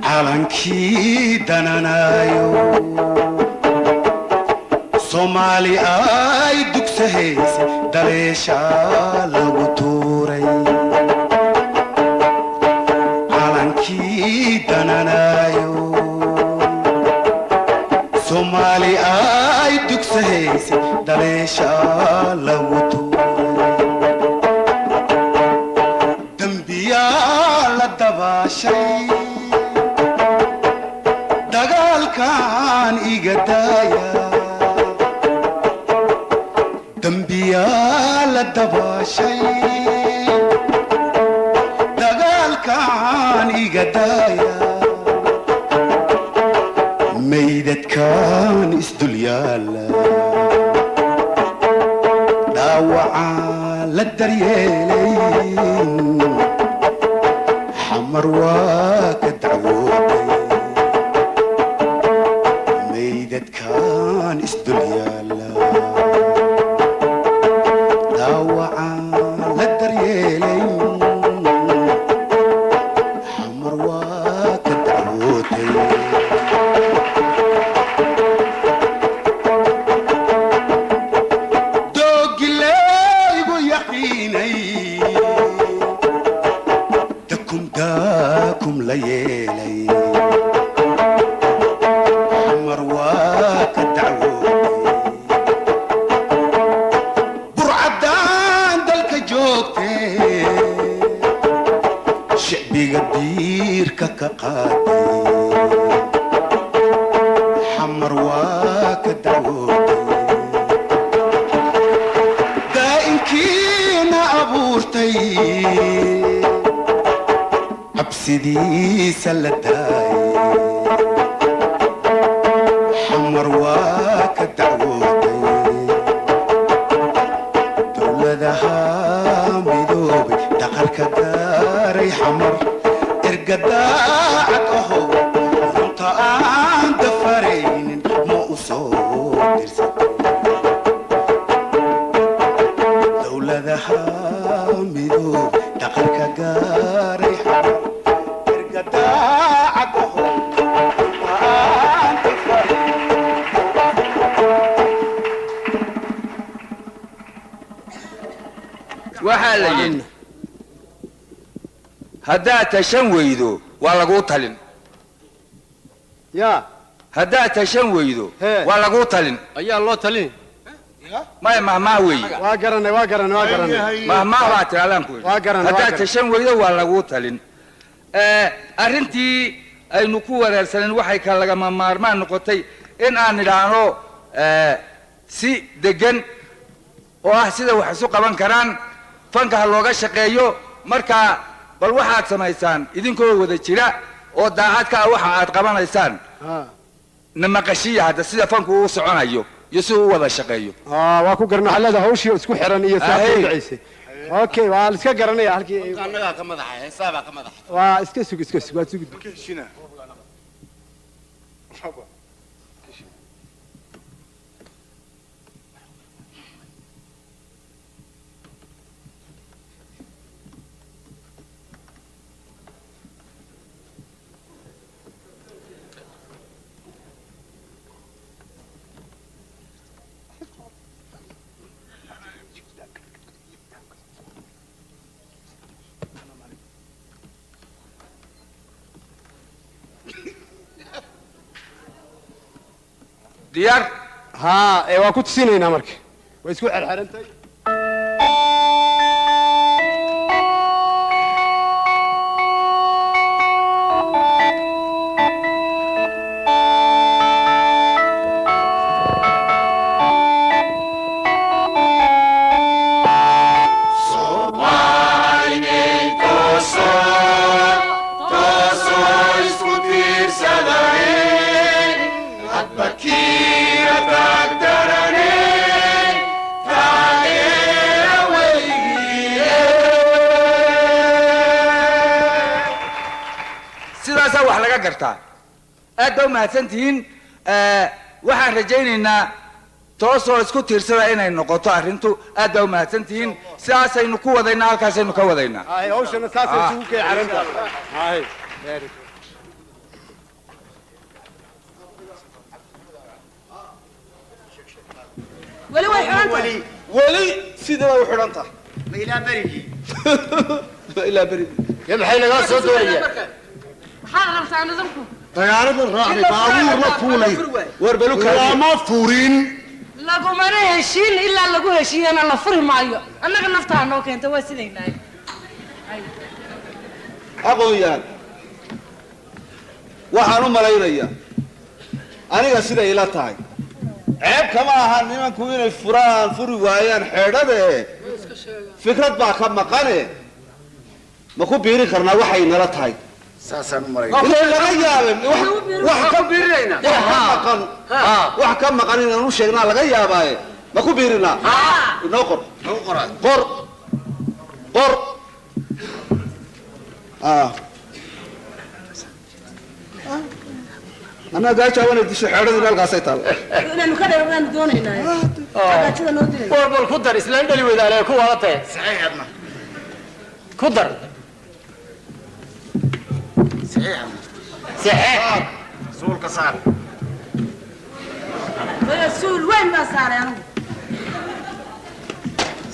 calankii dananaayo soomaali ay dugsahaysa daleesha lagu tuuray calankii dananaayo soomaali ay dugsahaysa daleesha lagu tuuray dembiyaa la dabaashay dagaalkan iga daaya dembiyaa la dabaashay dagaalkan iga daaya meydadkan isdul yaala dhaawacaan la daryeelayn xamar waa ka dacwootay meydadkan isdul yaala dhaawacaan la daryeelayn xamar waa ka dacwootay doogileygu yaqiinay dakum daakum la yeelay xamar waa ka dacwootay burcadaan dalka joogtee shicbiga diirka ka qaaday xamar waa ka dacwootay daa'inkiina abuurtay cabsidiisa la daayay xamar waa ka dacwootay dowladaha midoobay daqarka gaaray xamar ergadaacad aho runta aan dafaraynin ma u soo dirsatay dowladaha midoob dhaqanka gaaray ergadaacabaho aanta fari waxaa la yidhi haddaad tashan weydo waa laguu talin ya haddaad tashan weydo waa laguu talin ayaa loo talin maya mahmaah weeye waa garanay mahmaah baa tiraadaan ku waa garanay haddaad tashan weydo waa laguu talin arrintii aynu ku wareersanen waxay ka lagama maarmaan noqotay in aan nidhaahno si degan oo ah sida wax isu qaban karaan fanka ha looga shaqeeyo markaa bal waxaad samaysaan idinkoo wada jira oo daacad ka ah waxa aad qabanaysaan namaqashiya hadda sida fanku uu soconayo iyo si uu u wada shaqeeyo waa ku garanay xalada hawshii isku xiran iyo saacad dhaceysay okay waa iska garanaya halkii annaga ka madaxa heesaaba ka madaxa waa iska sug waa sug diyaar ها waa ku tusinaynaa marka way isku xirxirantahay aad baa umahadsantihiin waxaan rajaynaynaa toosoo isku tiirsada inay noqoto arrintu aad baa umahadsantihiin sidaasaynu ku wadaynaa halkaasaynu ka wadaynaa hawshana saasay isugu kay carantahay weli way xidhan tahay weli sidii way u xidhan tahay ma ilaa berigii ilaa berigii maxay naga soo doonayaan maxaad rabtaa nidaamku dagaaladan raacay baabuur la fuulay lama furin lagumana heshiin ilaa lagu heshiiyana la furi maayo annaga naftaa noo keenta waa sidaynahay aqoon-yahan waxaan u malaynayaa aniga siday ila tahay ceeb kama aha nimanku inay furi waayaan xeedhade fikrad baa ka maqane ma ku biirin karnaa waxay nala tahay saasaan u maray ilaa laga yaabay wax ka biirinayna wax ka maqan inaan u sheegnaa laga yaabaaye ma ku biirinaa inoo qor qor anaa gaajaawana disho xeedhadii meelkaasay taal inaanu ka dheeraan doonaynaa agaajada noo dilay bal ku dar islaan dhali wadaale ku wada tahay saxiixadna ku dar saxiix suulka saar suul weyn baa saaray anigu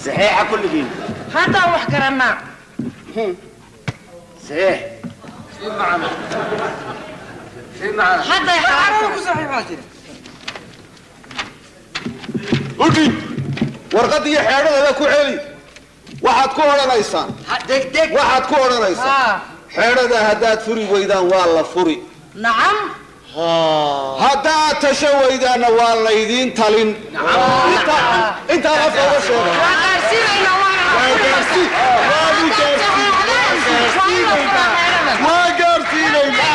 saxiixa kulligiin haddaan wax garanaa saxiix hadday udhig warqad iyo xeedhadada ku celi waxaad ku odhanaysaan waxaad ku odhanaysaa xeedhada haddaad furi weydaan waa la furi nacam haddaad tasho weydaanna waa laydiin talin intaa afka uga sheega waa gaarsiinaynaa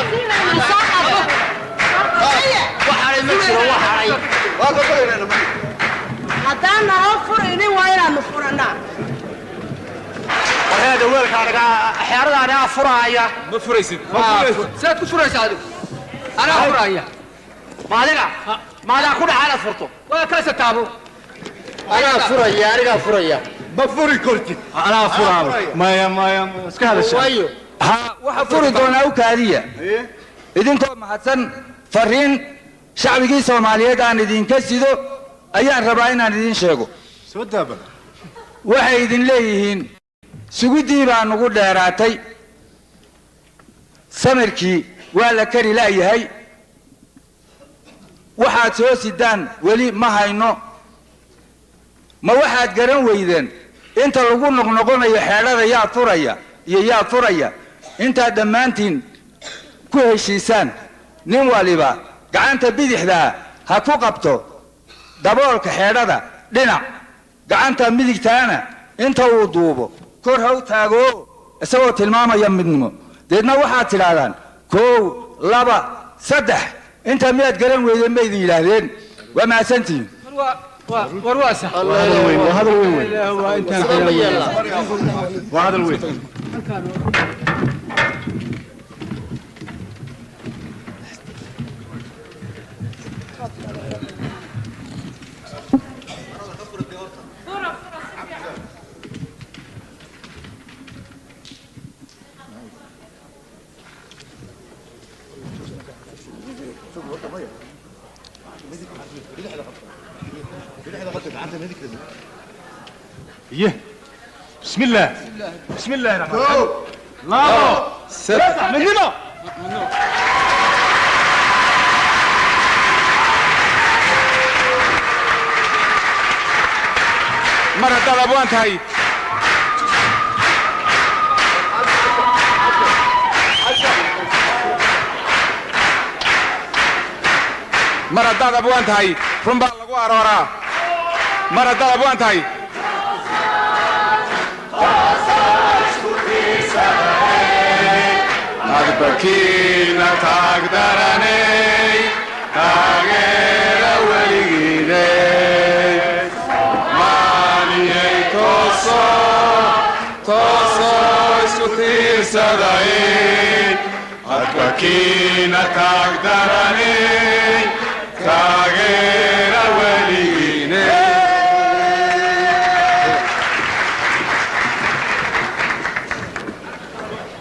haddaan naloo furaynin waa inaanu furannaa هذا ويلك أنا حيارد أنا فرايا ما فريسين سيد كفرايا سعد أنا فرايا ما لقى ما لا كل حالة فرطه ولا كاسة تابو أنا فرايا بفوري كرتي أنا أفور ما اسك هذا الشيء ها وحفوري دونا وكالية إذن محسن فرين شعبي سوماليات aan idinka sido ayaan rabaa inaan idin sheego soo daaba waxay idin leeyihiin sugidii baan ugu dheeraatay samirkii waa la kari laayahay waxaad soo sidaan weli ma hayno ma waxaad garan weydeen inta lagu noqnoqonayo xeelada yaa furaya inta dhammaantiin ku heshiisaan nin waliba gacanta bidixda ha ku qabto daboolka xeedhada dhinac gacanta midigtaana inta uu duubo kor ha u taago isagoo tilmaamaya midnimo deedna waxaad tidhaahdaan 1 2 3 inta miyaad garan weydeen ma idin yidhaahdeen waa mahadsantihiin وهذا الوين وهذا الوين بسم الله بسم الله الرحمن الرحيم الله سبع من هنا مرة طلبوا أنت هاي مرة طلبوا أنت هاي رمبا لقوا أرورا مرة طلبوا أنت هاي أدبكينا تقدرني تغير وليني ماني توصو سكتير سدعين أدبكينا تقدرني تغير وليني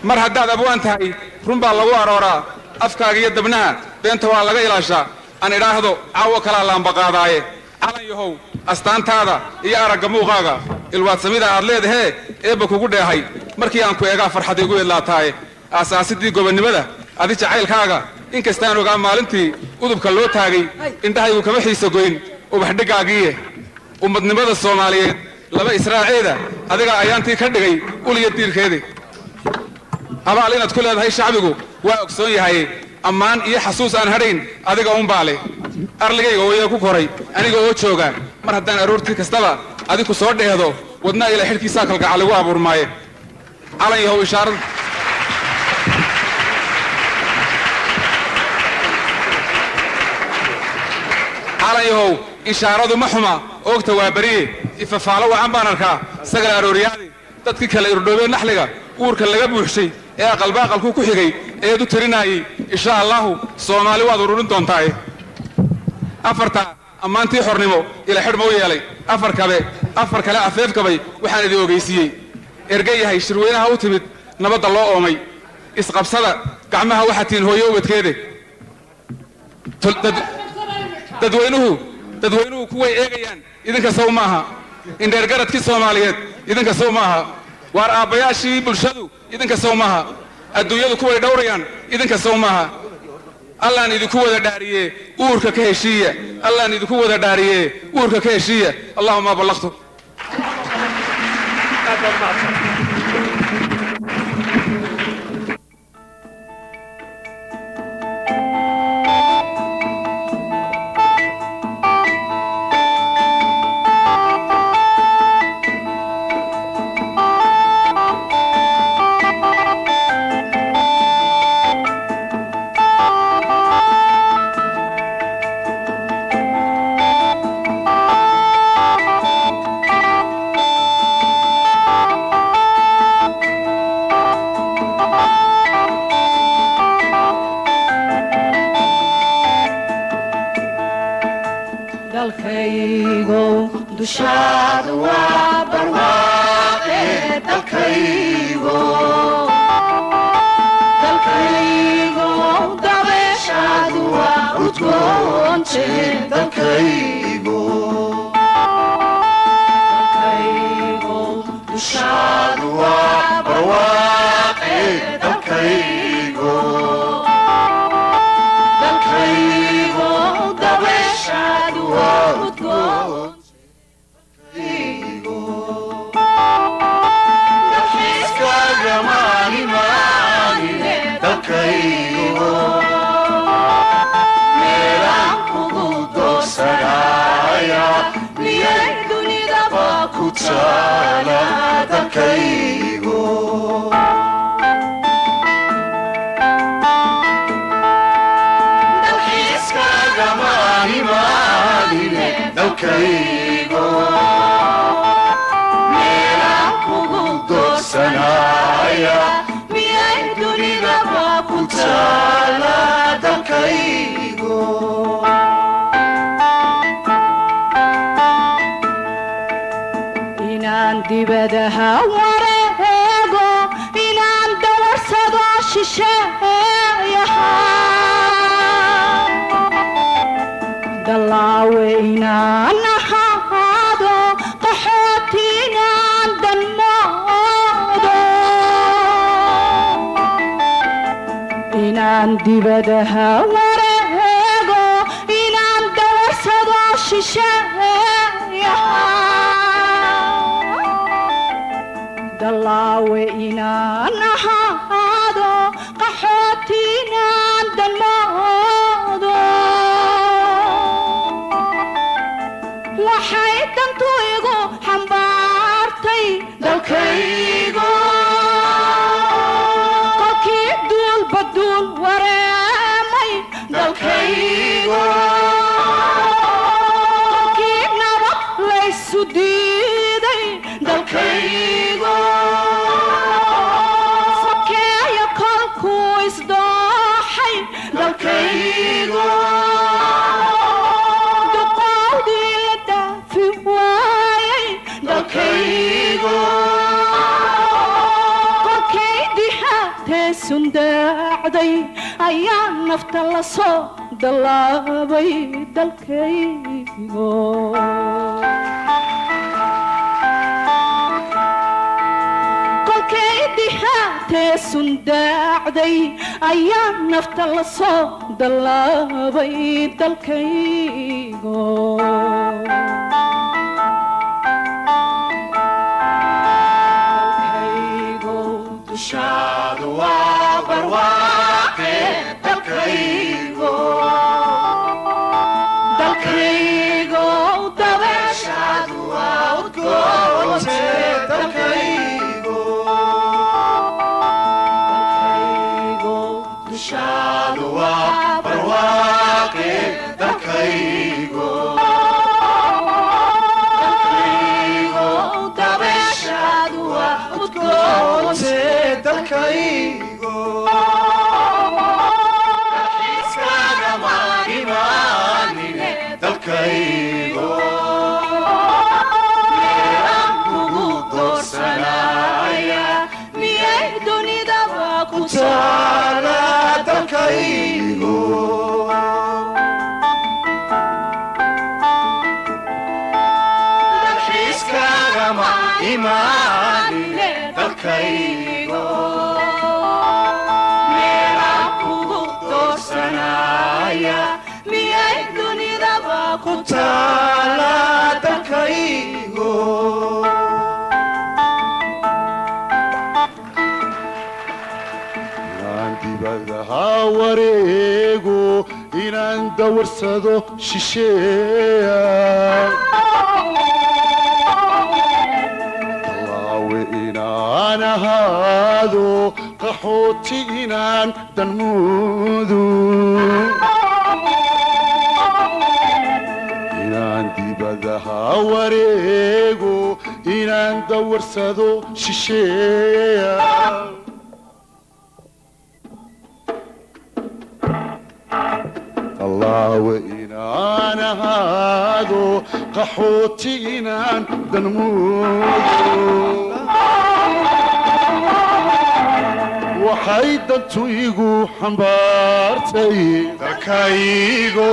mar haddaad abwaan tahay run baa lagu arooraa afkaaga iyo dabnaha beenta waa laga ilaashaa aan idhaahdo caawo kalaa laambaqaadaaye calan yahow astaantaada iyo aragga muuqaaga ilwaadsamida aad leedahee eebba kugu dheehay markii aan ku eegaa farxad igu idlaataaye aasaasidii gobonnimada adi jacaylkaaga inkastaan ogaa maalintii udubka loo taagay indhahaygu kama xiiso goyn ubaxdhigaagiiye ummadnimada soomaaliyeed laba israaceeda adiga ayaantii ka dhigay uliya diirkeedii abaal inaad ku leedahay shacbigu waa ogsoon yahay ammaan iyo xasuus aan hadhayn adiga uunbaa leh arligayga ooyee ku koray aniga oo jooga mar haddaan aroortii kastaba adiku soo dheehdo wadnaa ilaa xidhkiisaa kalgacal igu abuurmaaye calan yahow ishaarad calan yahow ishaaradu ma xuma oogta waa beriye ifafaalo wacan baan arkaa sagal arooriyaadi dadkii kale irdhoobee naxliga uurka laga buuxshay ee aqalbaaqalku ku xigay eedu tirinaayey insha allahu soomaali waad ururin doontaaye afarta ammaantii xornimo ila xidh ma u yeelay afar kale afeefkabay waxaan idin ogeysiiyey erga yahay shirweynaha u timid nabadda loo oomay isqabsada gacmaha waxaa tihiin hooyo ubadkeede dadweynuhu kuway eegayaan idinka sow maaha indheergaradkii soomaaliyeed idinka sow maaha waar aabbayaashii bulshadu idinka sow maaha adduunyadu kuway dhowrayaan idinka sow maaha allaan idinku wada dhaariye uurka ka heshiiya allaan idinku wada dhaariye uurka ka heshiiya allahuma ballaqtu dalkaygo dushaada waa barwaa barwaaqe dalkaygo dalkaygo dabeeshaadu waa udgoon dalxiiskaaga maalimaanine dalkaygo meelaan kugu doorsanaya miyay dunidaba ku taala dalkaygo dalxiiskaaga maalimaanine dalkaygo meelaan kugu doorsanaya miyay dunidaba ku taala dalkaygo inaan dibadaha wareego inaan dawarsado shisheeyaha dallaawe inaan ahaado qaxooti inaan danmoodo inaan dibadaha wareego inaan dawarsado shisheeyaha dallaawe inaan ahaado qaxooti inaan danmoodo waxay dantu igu xambaartay dalkaygo kolkii duulba duul wareemay dalkaygo kolkii nabad laysu diiday dalkaygo sakeeyo kolkuu isdooxay dalkaygo duqowdii la daafi waayay dalkaygo kolkay dihaatee sundaacday ayaa nafta la soo dallaabay dalkaygo kolkay dihaatee sundaacday ayaa nafta la soo dallaabay dalkaygo dalkaygo dushaadu waa barwaaqe dalkaygo dalkaygo dabeeshaadu waa udgoonte dalkaygo dushaadu waa barwaaqe dalkaygo dabeeshaadu waa udgoonte dalkaygo dalxiiskaaga maalimaanine dalkaygo meelaan kugu doorsanaya miyay dunidaba ku taala dalkaygo dalxiiskaaga maalimaanine dalkaygo meelaan kugu doorsanaya miyay dunidaba ku taala dalkaygo inaan dibadaha wareego inaan dawarsado shisheeya dallaawe inaan ahaado qaxooti inaan danmoodo inaan dibadaha wareego inaan dawarsado shisheeya dallaawe inaan ahaado qaxooti inaan danmoodo waxay dantu igu xambaartay dalkaygo